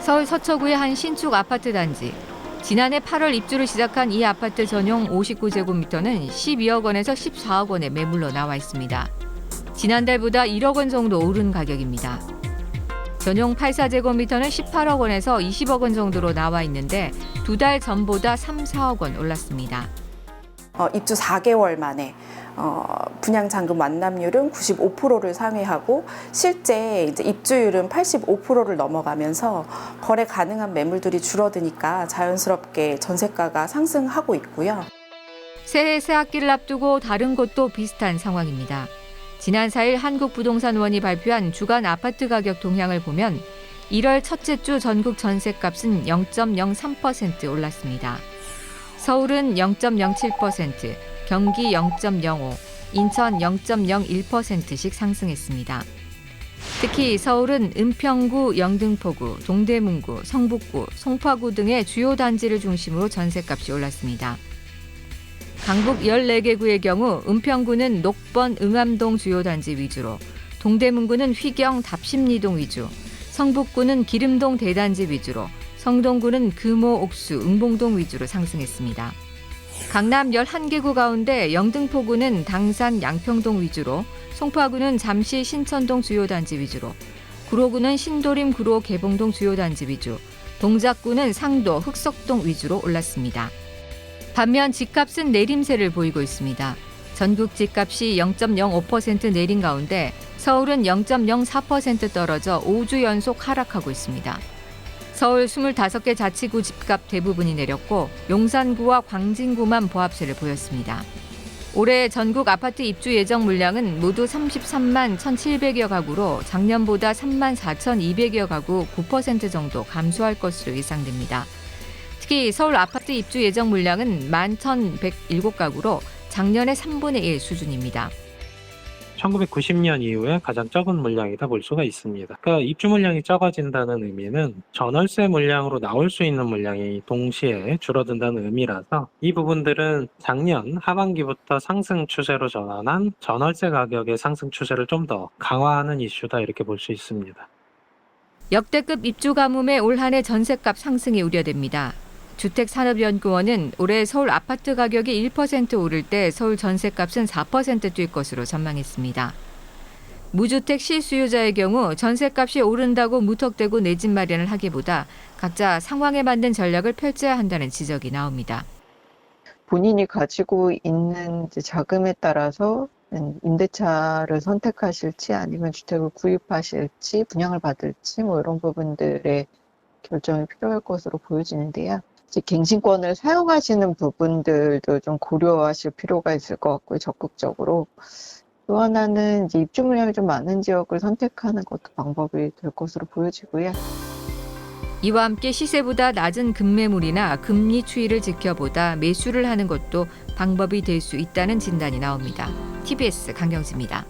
서울 서초구의 한 신축 아파트 단지. 지난해 8월 입주를 시작한 이 아파트 전용 59제곱미터는 12억 원에서 14억 원에 매물로 나와 있습니다. 지난달보다 1억 원 정도 오른 가격입니다. 전용 84제곱미터는 18억 원에서 20억 원 정도로 나와 있는데 2달 전보다 3, 4억 원 올랐습니다. 입주 4개월 만에 분양잔금 완납률은 95%를 상회하고 실제 이제 입주율은 85%를 넘어가면서 거래 가능한 매물들이 줄어드니까 자연스럽게 전세가가 상승하고 있고요. 새해 새 학기를 앞두고 다른 곳도 비슷한 상황입니다. 지난 4일 한국부동산원이 발표한 주간 아파트 가격 동향을 보면 1월 첫째 주 전국 전셋값은 0.03% 올랐습니다. 서울은 0.07%, 경기 0.05%, 인천 0.01%씩 상승했습니다. 특히 서울은 은평구, 영등포구, 동대문구, 성북구, 송파구 등의 주요 단지를 중심으로 전셋값이 올랐습니다. 강북 14개 구의 경우 은평구는 녹번, 응암동 주요 단지 위주로, 동대문구는 휘경, 답심리동 위주, 성북구는 기름동 대단지 위주로, 성동구는 금호, 옥수, 응봉동 위주로 상승했습니다. 강남 11개 구 가운데 영등포구는 당산, 양평동 위주로, 송파구는 잠시, 신천동 주요 단지 위주로, 구로구는 신도림, 구로, 개봉동 주요 단지 위주, 동작구는 상도, 흑석동 위주로 올랐습니다. 반면 집값은 내림세를 보이고 있습니다. 전국 집값이 0.05% 내린 가운데 서울은 0.04% 떨어져 5주 연속 하락하고 있습니다. 서울 25개 자치구 집값 대부분이 내렸고 용산구와 광진구만 보합세를 보였습니다. 올해 전국 아파트 입주 예정 물량은 모두 33만 1,700여 가구로 작년보다 3만 4,200여 가구 9% 정도 감소할 것으로 예상됩니다. 특히 서울 아파트 입주 예정 물량은 11,107가구로 작년의 3분의 1 수준입니다. 1990년 이후에 가장 적은 물량이다 볼 수가 있습니다. 그러니까 입주 물량이 적어진다는 의미는 전월세 물량으로 나올 수 있는 물량이 동시에 줄어든다는 의미라서 이 부분들은 작년 하반기부터 상승 추세로 전환한 전월세 가격의 상승 추세를 좀 더 강화하는 이슈다 이렇게 볼 수 있습니다. 역대급 입주 가뭄에 올 한 해 전셋값 상승이 우려됩니다. 주택산업연구원은 올해 서울 아파트 가격이 1% 오를 때 서울 전셋값은 4% 뛸 것으로 전망했습니다. 무주택 실수요자의 경우 전셋값이 오른다고 무턱대고 내 집 마련을 하기보다 각자 상황에 맞는 전략을 펼쳐야 한다는 지적이 나옵니다. 본인이 가지고 있는 자금에 따라서 임대차를 선택하실지 아니면 주택을 구입하실지 분양을 받을지 이런 부분들의 결정이 필요할 것으로 보여지는데요. 갱신권을 사용하시는 부분들도 좀 고려하실 필요가 있을 것 같고요. 적극적으로. 또 하나는 입주 물량이 좀 많은 지역을 선택하는 것도 방법이 될 것으로 보여지고요. 이와 함께 시세보다 낮은 급매물이나 금리 추이를 지켜보다 매수를 하는 것도 방법이 될 수 있다는 진단이 나옵니다. TBS 강경수입니다.